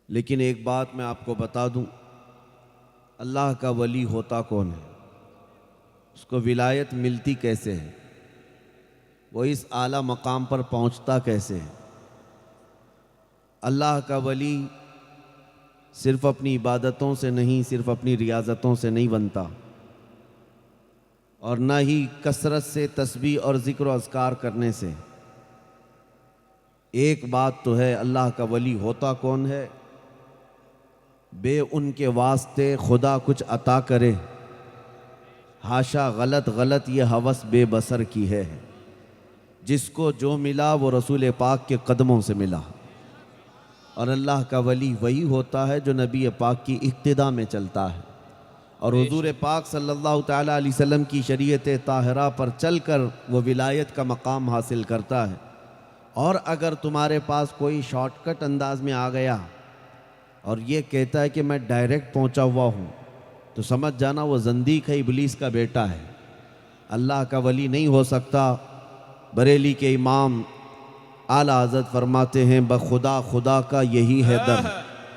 لیکن ایک بات میں آپ کو بتا دوں، اللہ کا ولی ہوتا کون ہے؟ اس کو ولایت ملتی کیسے ہے؟ وہ اس اعلیٰ مقام پر پہنچتا کیسے ہے؟ اللہ کا ولی صرف اپنی عبادتوں سے نہیں، صرف اپنی ریاضتوں سے نہیں بنتا، اور نہ ہی کثرت سے تسبیح اور ذکر و اذکار کرنے سے۔ ایک بات تو ہے، اللہ کا ولی ہوتا کون ہے؟ بے ان کے واسطے خدا کچھ عطا کرے، ہاشا غلط یہ ہوس بے بسر کی ہے۔ جس کو جو ملا وہ رسول پاک کے قدموں سے ملا، اور اللہ کا ولی وہی ہوتا ہے جو نبی پاک کی اقتداء میں چلتا ہے، اور حضور پاک صلی اللہ تعالیٰ علیہ وسلم کی شریعت طاہرہ پر چل کر وہ ولایت کا مقام حاصل کرتا ہے۔ اور اگر تمہارے پاس کوئی شارٹ کٹ انداز میں آ گیا اور یہ کہتا ہے کہ میں ڈائریکٹ پہنچا ہوا ہوں، تو سمجھ جانا وہ زندیق ہے، ابلیس کا بیٹا ہے، اللہ کا ولی نہیں ہو سکتا۔ بریلی کے امام اعلیٰ حضرت فرماتے ہیں، بخدا خدا کا یہی ہے در،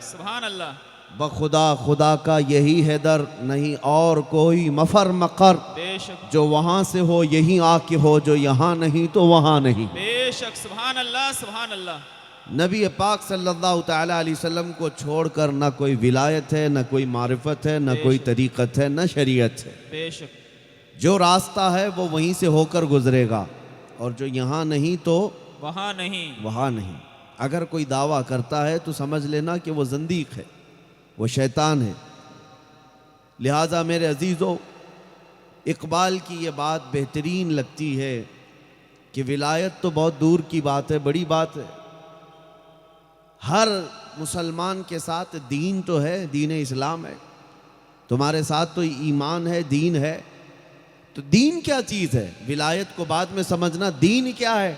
سبحان اللہ، بخدا خدا کا یہی ہے در، نہیں اور کوئی مفر مقر، بے شک جو وہاں سے ہو یہی آ کے ہو، جو یہاں نہیں تو وہاں نہیں۔ بے شک، سبحان اللہ سبحان اللہ۔ نبی پاک صلی اللہ تعالیٰ علیہ وسلم کو چھوڑ کر نہ کوئی ولایت ہے، نہ کوئی معرفت ہے، نہ کوئی طریقت ہے، نہ شریعت ہے۔ بے شک، جو راستہ ہے وہ وہیں سے ہو کر گزرے گا، اور جو یہاں نہیں تو وہاں نہیں۔ وہاں نہیں۔ اگر کوئی دعویٰ کرتا ہے تو سمجھ لینا کہ وہ زندیق ہے، وہ شیطان ہے۔ لہٰذا میرے عزیزو، اقبال کی یہ بات بہترین لگتی ہے کہ ولایت تو بہت دور کی بات ہے، بڑی بات ہے۔ ہر مسلمان کے ساتھ دین تو ہے، دین اسلام ہے، تمہارے ساتھ تو ایمان ہے، دین ہے۔ تو دین کیا چیز ہے؟ ولایت کو بعد میں سمجھنا۔ دین کیا ہے؟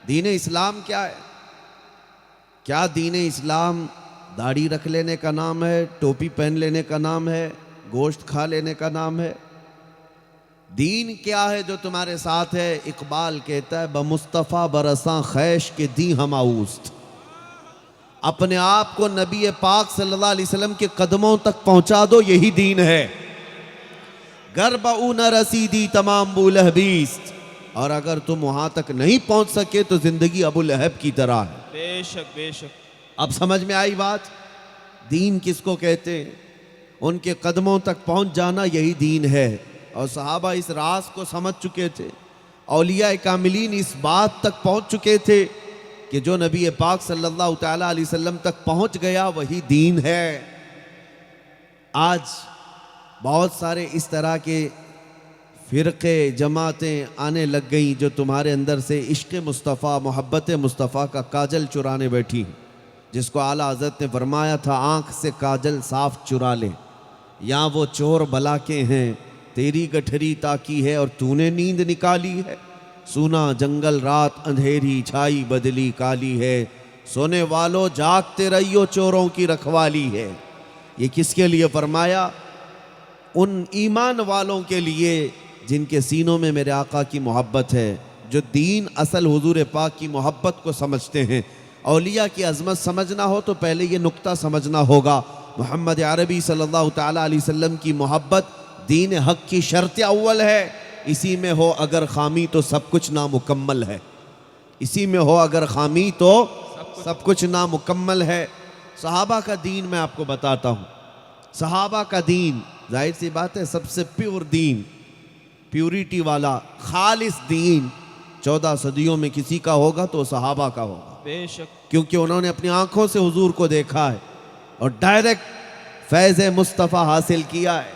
دین اسلام کیا ہے؟ کیا دین اسلام داڑھی رکھ لینے کا نام ہے، ٹوپی پہن لینے کا نام ہے، گوشت کھا لینے کا نام ہے؟ دین کیا ہے جو تمہارے ساتھ ہے؟ اقبال کہتا ہے، بمصطفیٰ برساں خیش کے دی ہم اوست، اپنے آپ کو نبی پاک صلی اللہ علیہ وسلم کے قدموں تک پہنچا دو، یہی دین ہے۔ گر بہو نہ رسیدی تمام بو لہبیست، اور اگر تم وہاں تک نہیں پہنچ سکے تو زندگی ابو لہب کی طرح ہے۔ بے شک بے شک۔ اب سمجھ میں آئی بات؟ دین کس کو کہتے ہیں؟ ان کے قدموں تک پہنچ جانا یہی دین ہے، اور صحابہ اس راز کو سمجھ چکے تھے، اولیاء کاملین اس بات تک پہنچ چکے تھے کہ جو نبی پاک صلی اللہ تعالیٰ علیہ وسلم تک پہنچ گیا وہی دین ہے۔ آج بہت سارے اس طرح کے فرقے جماعتیں آنے لگ گئیں جو تمہارے اندر سے عشق مصطفیٰ، محبت مصطفیٰ کا کاجل چرانے بیٹھی ہیں، جس کو اعلیٰ حضرت نے فرمایا تھا، آنکھ سے کاجل صاف چرا لے، یہاں وہ چور بلا کے ہیں، تیری گٹھری تاکی ہے اور تو نے نیند نکالی ہے، سونا جنگل رات اندھیری چھائی بدلی کالی ہے، سونے والوں جاگتے رہیو چوروں کی رکھوالی ہے۔ یہ کس کے لیے فرمایا؟ ان ایمان والوں کے لیے جن کے سینوں میں میرے آقا کی محبت ہے، جو دین اصل حضور پاک کی محبت کو سمجھتے ہیں۔ اولیاء کی عظمت سمجھنا ہو تو پہلے یہ نقطہ سمجھنا ہوگا، محمد عربی صلی اللہ تعالیٰ علیہ وسلم کی محبت دین حق کی شرط اول ہے۔ اسی میں ہو اگر خامی تو سب کچھ نامکمل ہے، اسی میں ہو اگر خامی تو سب کچھ نامکمل ہے۔ صحابہ کا دین میں آپ کو بتاتا ہوں، صحابہ کا دین ظاہر سی بات ہے سب سے پیور دین، پیوریٹی والا خالص دین 14 صدیوں میں کسی کا ہوگا تو صحابہ کا ہوگا، بے شک، کیونکہ انہوں نے اپنی آنکھوں سے حضور کو دیکھا ہے اور ڈائریکٹ فیض مصطفیٰ حاصل کیا ہے،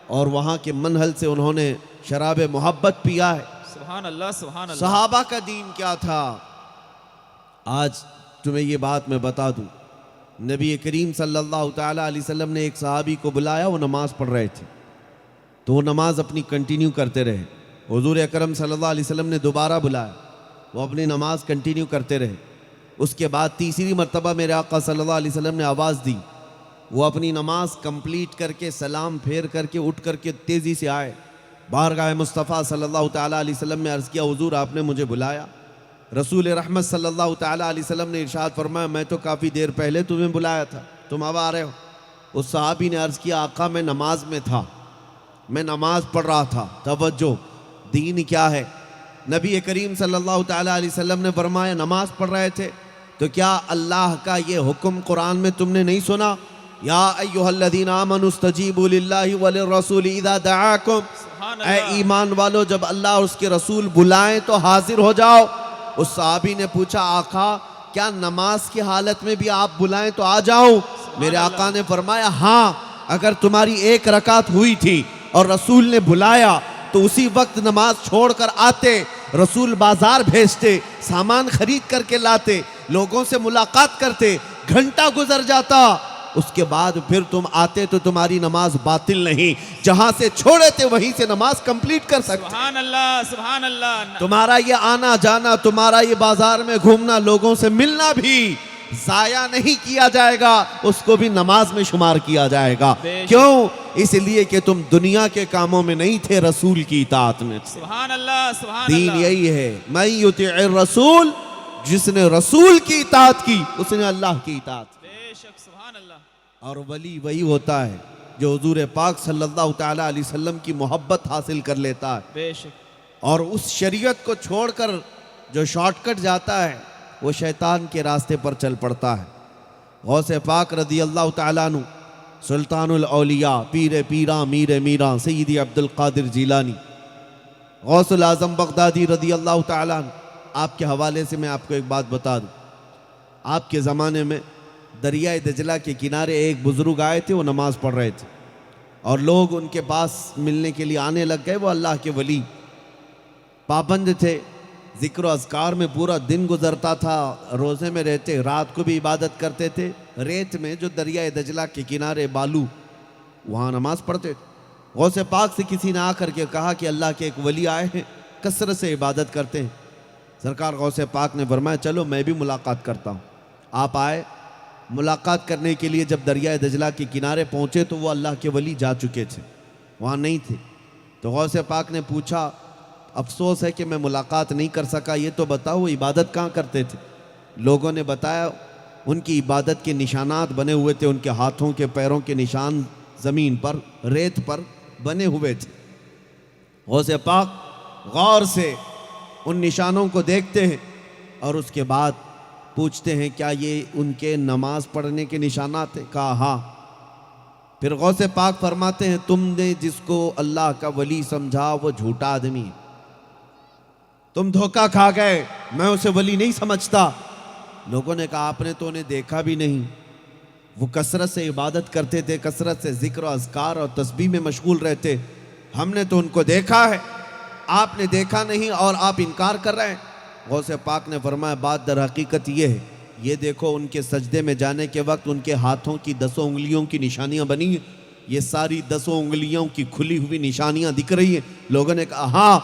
اور وہاں کے منہل سے انہوں نے شراب محبت پیا ہے۔ سبحان اللہ سبحان اللہ۔ صحابہ کا دین کیا تھا؟ آج تمہیں یہ بات میں بتا دوں، نبی کریم صلی اللہ تعالیٰ علیہ وسلم نے ایک صحابی کو بلایا، وہ نماز پڑھ رہے تھے، تو وہ نماز اپنی کنٹینیو کرتے رہے۔ حضور اکرم صلی اللہ علیہ وسلم نے دوبارہ بلایا، وہ اپنی نماز کنٹینیو کرتے رہے۔ اس کے بعد تیسری مرتبہ میرے آقا صلی اللہ علیہ وسلم نے آواز دی، وہ اپنی نماز کمپلیٹ کر کے سلام پھیر کر کے اٹھ کر کے تیزی سے آئے، بارگاہ مصطفیٰ صلی اللہ تعالیٰ علیہ وسلم میں عرض کیا، حضور آپ نے مجھے بلایا؟ رسول رحمت صلی اللہ تعالیٰ علیہ وسلم نے ارشاد فرمایا میں تو کافی دیر پہلے تمہیں بلایا تھا، تم اب آ رہے ہو؟ اس صحابی نے عرض کیا آقا میں نماز میں تھا، میں نماز پڑھ رہا تھا۔ توجہ، دین کیا ہے؟ نبی کریم صلی اللہ تعالیٰ علیہ وسلم نے فرمایا نماز پڑھ رہے تھے تو کیا اللہ کا یہ حکم قرآن میں تم نے نہیں سنا؟ یا ایہا الذین آمنوا استجیبوا للہ وللرسول اذا دعاکم، سبحان اے اللہ، ایمان والو جب اللہ اور اس کے رسول بلائیں تو حاضر ہو جاؤ۔ اس صحابی نے پوچھا آقا کیا نماز کی حالت میں بھی آپ بلائیں تو آ جاؤں؟ میرے آقا نے فرمایا ہاں، اگر تمہاری ایک رکعت ہوئی تھی اور رسول نے بلایا تو اسی وقت نماز چھوڑ کر آتے، رسول بازار بھیجتے، سامان خرید کر کے لاتے، لوگوں سے ملاقات کرتے، گھنٹہ گزر جاتا، اس کے بعد پھر تم آتے تو تمہاری نماز باطل نہیں، جہاں سے چھوڑے تھے وہیں سے نماز کمپلیٹ کر سکتے۔ سبحان اللہ، سبحان اللہ، تمہارا یہ آنا جانا، تمہارا یہ بازار میں گھومنا، لوگوں سے ملنا بھی ضائع نہیں کیا جائے گا، اس کو بھی نماز میں شمار کیا جائے گا۔ بے شک۔ کیوں؟ اس لیے کہ تم دنیا کے کاموں میں نہیں تھے، رسول کی اطاعت میں تھے۔ سبحان اللہ، سبحان دین اللہ، یہی ہے، من یطع الرسول، جس نے رسول کی اطاعت کی اس نے اللہ کی اطاعت کی۔ بے شک، سبحان اللہ، اور ولی وہی ہوتا ہے جو حضور پاک صلی اللہ تعالیٰ علیہ وسلم کی محبت حاصل کر لیتا ہے بے شک، اور اس شریعت کو چھوڑ کر جو شارٹ کٹ جاتا ہے وہ شیطان کے راستے پر چل پڑتا ہے۔ غوث پاک رضی اللہ تعالیٰ عنہ، سلطان الاولیاء، پیر پیراں، میر میراں، سیدی عبد القادر جیلانی، غوث العظم بغدادی رضی اللہ تعالیٰ عنہ، آپ کے حوالے سے میں آپ کو ایک بات بتا دوں۔ آپ کے زمانے میں دریائے دجلہ کے کنارے ایک بزرگ آئے تھے، وہ نماز پڑھ رہے تھے اور لوگ ان کے پاس ملنے کے لیے آنے لگ گئے۔ وہ اللہ کے ولی پابند تھے، ذکر و اذکار میں پورا دن گزرتا تھا، روزے میں رہتے، رات کو بھی عبادت کرتے تھے، ریت میں جو دریائے دجلہ کے کنارے بالو وہاں نماز پڑھتے تھے۔ غوث پاک سے کسی نے آ کر کے کہا کہ اللہ کے ایک ولی آئے ہیں، کثرت سے عبادت کرتے ہیں۔ سرکار غوث پاک نے فرمایا چلو میں بھی ملاقات کرتا ہوں۔ آپ آئے، ملاقات کرنے کے لیے جب دریائے دجلہ کے کنارے پہنچے تو وہ اللہ کے ولی جا چکے تھے، وہاں نہیں تھے۔ تو غوث پاک نے پوچھا افسوس ہے کہ میں ملاقات نہیں کر سکا، یہ تو بتاؤ وہ عبادت کہاں کرتے تھے؟ لوگوں نے بتایا ان کی عبادت کے نشانات بنے ہوئے تھے، ان کے ہاتھوں کے پیروں کے نشان زمین پر، ریت پر بنے ہوئے تھے۔ غوث پاک غور سے ان نشانوں کو دیکھتے ہیں اور اس کے بعد پوچھتے ہیں کیا یہ ان کے نماز پڑھنے کے نشانات ہیں؟ کہا ہاں۔ پھر غوث پاک فرماتے ہیں تم نے جس کو اللہ کا ولی سمجھا وہ جھوٹا آدمی ہے، تم دھوکہ کھا گئے، میں اسے ولی نہیں سمجھتا۔ لوگوں نے کہا آپ نے تو انہیں دیکھا بھی نہیں، وہ کثرت سے عبادت کرتے تھے، کثرت سے ذکر و اذکار اور تسبیح میں مشغول رہتے، ہم نے تو ان کو دیکھا ہے، آپ نے دیکھا نہیں اور آپ انکار کر رہے ہیں۔ غوث پاک نے فرمایا بات در حقیقت یہ ہے، یہ دیکھو ان کے سجدے میں جانے کے وقت ان کے ہاتھوں کی 10 انگلیوں کی نشانیاں بنی ہیں، یہ ساری 10 انگلیوں کی کھلی ہوئی نشانیاں دکھ رہی ہیں۔ لوگوں نے کہا ہاں۔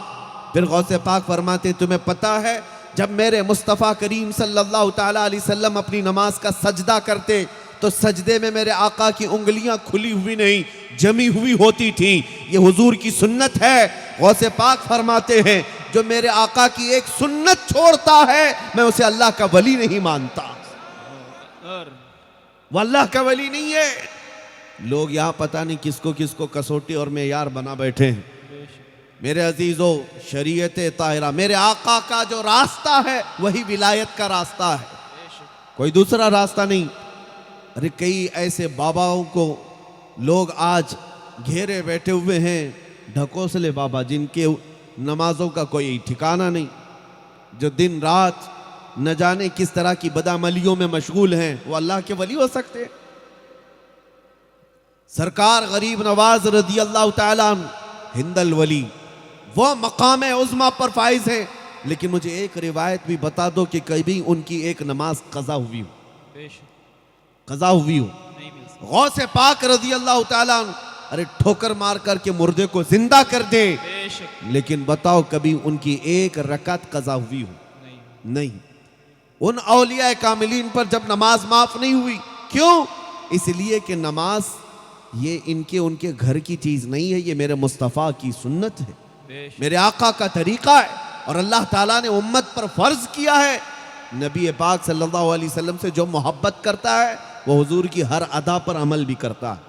پھر غوث پاک فرماتے تمہیں پتہ ہے جب میرے مصطفیٰ کریم صلی اللہ تعالیٰ علیہ وسلم اپنی نماز کا سجدہ کرتے تو سجدے میں میرے آقا کی انگلیاں کھلی ہوئی نہیں جمی ہوئی ہوتی تھیں، یہ حضور کی سنت ہے۔ غوث پاک فرماتے ہیں جو میرے آقا کی ایک سنت چھوڑتا ہے میں اسے اللہ کا ولی نہیں مانتا، وہ اللہ کا ولی نہیں ہے۔ لوگ یہاں پتہ نہیں کس کو کسوٹی اور معیار بنا بیٹھے ہیں۔ میرے عزیزو، شریعت طاہرہ میرے آقا کا جو راستہ ہے وہی ولایت کا راستہ ہے، کوئی دوسرا راستہ نہیں۔ ارے کئی ایسے باباؤں کو لوگ آج گھیرے بیٹھے ہوئے ہیں، ڈھکوسلے بابا، جن کے نمازوں کا کوئی ٹھکانہ نہیں، جو دن رات نہ جانے کس طرح کی بدعملیوں میں مشغول ہیں، وہ اللہ کے ولی ہو سکتے ہیں؟ سرکار غریب نواز رضی اللہ تعالیٰ عنہ ہند الولی وہ مقام عظمیٰ پر فائز ہیں، لیکن مجھے ایک روایت بھی بتا دو کہ کبھی ان کی ایک نماز قضا ہوئی ہو، قضا ہوئی ہو۔ غوث پاک رضی اللہ تعالیٰ عنہ ارے ٹھوکر مار کر کے مردے کو زندہ کر دے، لیکن بتاؤ کبھی ان کی ایک رکعت قضا ہوئی ہو؟ نہیں۔ ان اولیاء کاملین پر جب نماز معاف نہیں ہوئی، کیوں؟ اس لیے کہ نماز یہ ان کے گھر کی چیز نہیں ہے، یہ میرے مصطفیٰ کی سنت ہے، میرے آقا کا طریقہ ہے۔ اور اللہ تعالیٰ نے امت پر فرض کیا ہے. نبی پاک صلی اللہ علیہ وسلم سے جو محبت کرتا ہے وہ حضور کی ہر ادا پر عمل بھی کرتا ہے,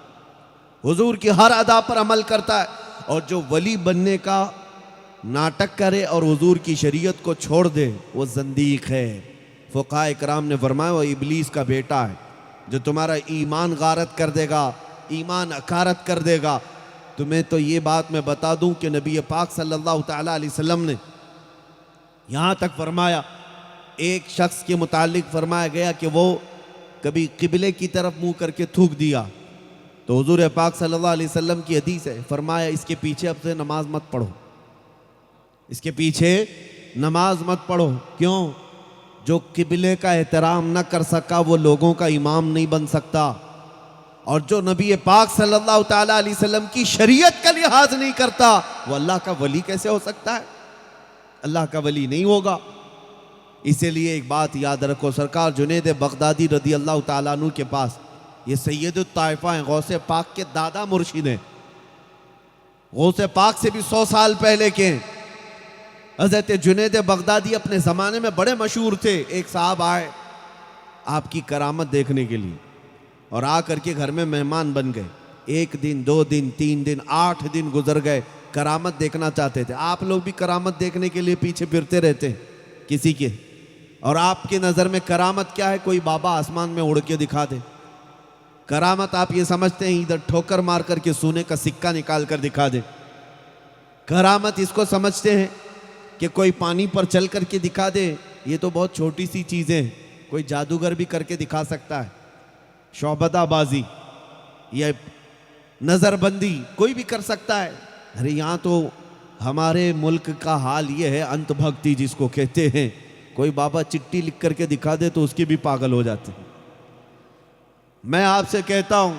حضور کی ہر ادا پر عمل کرتا ہے. اور جو ولی بننے کا ناٹک کرے اور حضور کی شریعت کو چھوڑ دے وہ زندیق ہے. فقہاء کرام نے فرمایا وہ ابلیس کا بیٹا ہے جو تمہارا ایمان غارت کر دے گا, ایمان اکارت کر دے گا. تمہیں تو یہ بات میں بتا دوں کہ نبی پاک صلی اللہ تعالیٰ علیہ وسلم نے یہاں تک فرمایا, ایک شخص کے متعلق فرمایا گیا کہ وہ کبھی قبلے کی طرف منہ کر کے تھوک دیا تو حضور پاک صلی اللہ علیہ وسلم کی حدیث ہے, فرمایا اس کے پیچھے اب سے نماز مت پڑھو, اس کے پیچھے نماز مت پڑھو. کیوں؟ جو قبلے کا احترام نہ کر سکا وہ لوگوں کا امام نہیں بن سکتا, اور جو نبی پاک صلی اللہ تعالیٰ علیہ وسلم کی شریعت کا لحاظ نہیں کرتا وہ اللہ کا ولی کیسے ہو سکتا ہے؟ اللہ کا ولی نہیں ہوگا. اسی لیے ایک بات یاد رکھو, سرکار جنید بغدادی رضی اللہ تعالیٰ عنہ کے پاس, یہ سید الطائفہ ہیں, غوث پاک کے دادا مرشد ہیں, غوث پاک سے بھی 100 سال پہلے کے ہیں. حضرت جنید بغدادی اپنے زمانے میں بڑے مشہور تھے. ایک صاحب آئے آپ کی کرامت دیکھنے کے لیے اور آ کر کے گھر میں مہمان بن گئے. 1 دن 2 دن 3 دن 8 دن گزر گئے, کرامت دیکھنا چاہتے تھے. آپ لوگ بھی کرامت دیکھنے کے لیے پیچھے پھرتے رہتے ہیں کسی کے, اور آپ کی نظر میں کرامت کیا ہے؟ کوئی بابا آسمان میں اڑ کے دکھا دے. کرامت آپ یہ سمجھتے ہیں ادھر ٹھوکر مار کر کے سونے کا سکہ نکال کر دکھا دے. کرامت اس کو سمجھتے ہیں کہ کوئی پانی پر چل کر کے دکھا دے. یہ تو بہت چھوٹی سی چیزیں ہیں, کوئی جادوگر بھی کر کے دکھا سکتا ہے. شعبدہ بازی یا نظر بندی کوئی بھی کر سکتا ہے. ارے یہاں تو ہمارے ملک کا حال یہ ہے, انت بھکتی جس کو کہتے ہیں, کوئی بابا چٹھی لکھ کر کے دکھا دے تو اس کے بھی پاگل ہو جاتے ہیں. میں آپ سے کہتا ہوں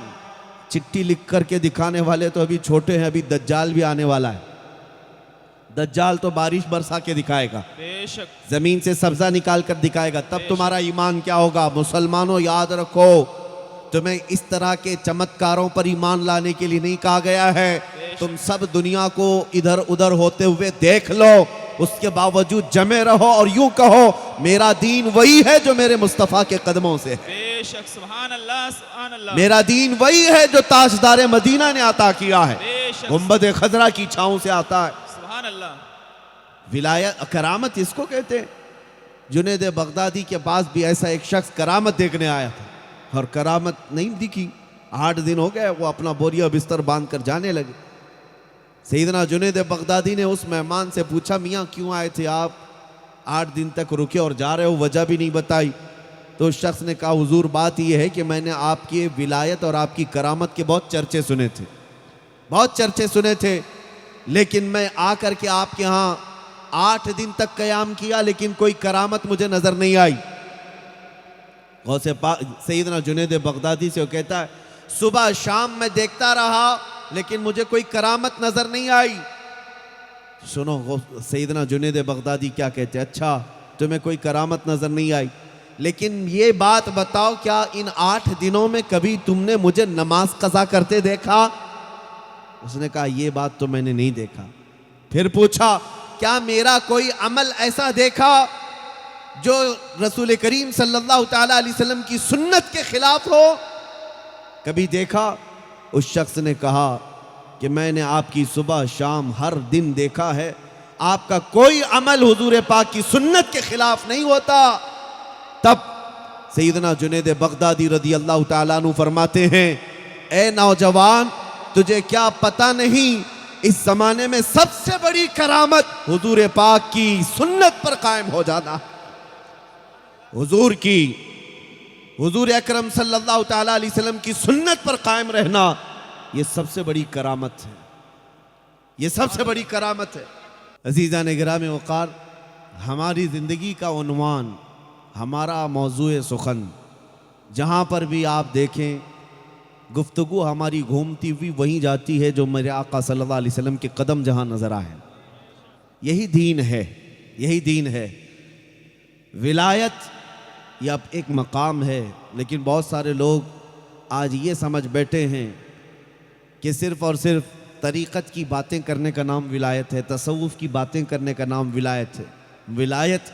چٹھی لکھ کر کے دکھانے والے تو ابھی چھوٹے ہیں, ابھی دجال بھی آنے والا ہے. دجال تو بارش برسا کے دکھائے گا, بے شک, زمین سے سبزہ نکال کر دکھائے گا, تب تمہارا ایمان کیا ہوگا؟ مسلمانوں یاد رکھو, تمہیں اس طرح کے چمتکاروں پر ایمان لانے کے لیے نہیں کہا گیا ہے. تم سب دنیا کو ادھر ادھر ہوتے ہوئے دیکھ لو, اس کے باوجود جمے رہو اور یوں کہو میرا دین وہی ہے جو میرے مصطفیٰ کے قدموں سے ہے. بے شک, سبحان اللہ, سبحان اللہ, میرا دین وہی ہے جو تاجدار مدینہ نے عطا کیا ہے, بے شک, گنبد خضرا کی چھاؤں سے آتا ہے. سبحان اللہ, ولایت کرامت اس کو کہتے ہیں. جنید بغدادی کے پاس بھی ایسا ایک شخص کرامت دیکھنے آیا تھا اور کرامت نہیں دکھی. 8 دن ہو گئے, وہ اپنا بوریا بستر باندھ کر جانے لگے. سیدنا جنید بغدادی نے اس مہمان سے پوچھا, میاں کیوں آئے تھے آپ؟ 8 دن تک رکے اور جا رہے ہو, وجہ بھی نہیں بتائی. تو اس شخص نے کہا, حضور بات یہ ہے کہ میں نے آپ کی ولایت اور آپ کی کرامت کے بہت چرچے سنے تھے, بہت چرچے سنے تھے, لیکن میں آ کر کے آپ کے ہاں 8 دن تک قیام کیا لیکن کوئی کرامت مجھے نظر نہیں آئی. غوث پاک سیدنا جنید بغدادی سے وہ کہتا ہے, صبح شام میں دیکھتا رہا لیکن مجھے کوئی کرامت نظر نہیں آئی. سنو سیدنا جنید بغدادی کیا کہتے ہیں, اچھا تمہیں کوئی کرامت نظر نہیں آئی, لیکن یہ بات بتاؤ کیا ان 8 دنوں میں کبھی تم نے مجھے نماز قضا کرتے دیکھا؟ اس نے کہا یہ بات تو میں نے نہیں دیکھا. پھر پوچھا, کیا میرا کوئی عمل ایسا دیکھا جو رسول کریم صلی اللہ تعالیٰ علیہ وسلم کی سنت کے خلاف ہو؟ کبھی دیکھا؟ اس شخص نے کہا کہ میں نے آپ کی صبح شام ہر دن دیکھا ہے, آپ کا کوئی عمل حضور پاک کی سنت کے خلاف نہیں ہوتا. تب سیدنا جنید بغدادی رضی اللہ تعالیٰ عنہ فرماتے ہیں, اے نوجوان تجھے کیا پتہ نہیں اس زمانے میں سب سے بڑی کرامت حضور پاک کی سنت پر قائم ہو جانا, حضور اکرم صلی اللہ تعالیٰ علیہ وسلم کی سنت پر قائم رہنا, یہ سب سے بڑی کرامت ہے, یہ سب سے بڑی کرامت ہے. عزیزان گرامی وقار, ہماری زندگی کا عنوان, ہمارا موضوع سخن, جہاں پر بھی آپ دیکھیں گفتگو ہماری گھومتی ہوئی وہیں جاتی ہے جو میرے آقا صلی اللہ علیہ وسلم کے قدم جہاں نظر آئے. یہی دین ہے, یہی دین ہے. ولایت یہ اب ایک مقام ہے, لیکن بہت سارے لوگ آج یہ سمجھ بیٹھے ہیں کہ صرف اور صرف طریقت کی باتیں کرنے کا نام ولایت ہے، تصوف کی باتیں کرنے کا نام ولایت ہے۔ ولایت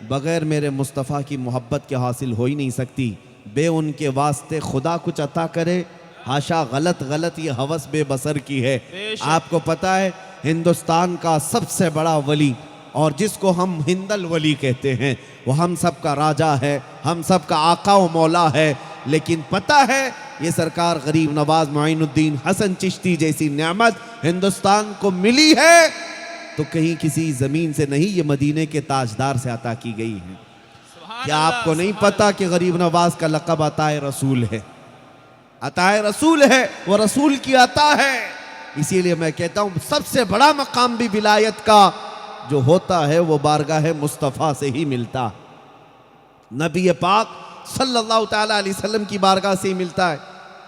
بغیر میرے مصطفیٰ کی محبت کے حاصل ہو ہی نہیں سکتی۔ بے ان کے واسطے خدا کچھ عطا کرے، حاشا غلط یہ ہوس بے بصر کی ہے۔ بے شک۔ آپ کو پتہ ہے ہندوستان کا سب سے بڑا ولی اور جس کو ہم ہندل ولی کہتے ہیں، وہ ہم سب کا راجا ہے، ہم سب کا آقا و مولا ہے، لیکن پتہ ہے یہ سرکار غریب نواز معین الدین حسن چشتی جیسی نعمت ہندوستان کو ملی ہے تو کہیں کسی زمین سے نہیں، یہ مدینے کے تاجدار سے عطا کی گئی ہے۔ سبحان کیا آپ اللہ، کو نہیں سبحان پتا کہ غریب نواز کا لقب عطا رسول ہے؟ عطا رسول ہے، وہ رسول کی عطا ہے۔ اسی لیے میں کہتا ہوں سب سے بڑا مقام بھی ولایت کا جو ہوتا ہے وہ بارگاہ مصطفیٰ سے ہی ملتا، نبی پاک صلی اللہ تعالیٰ علیہ وسلم کی بارگاہ سے ہی ملتا ہے۔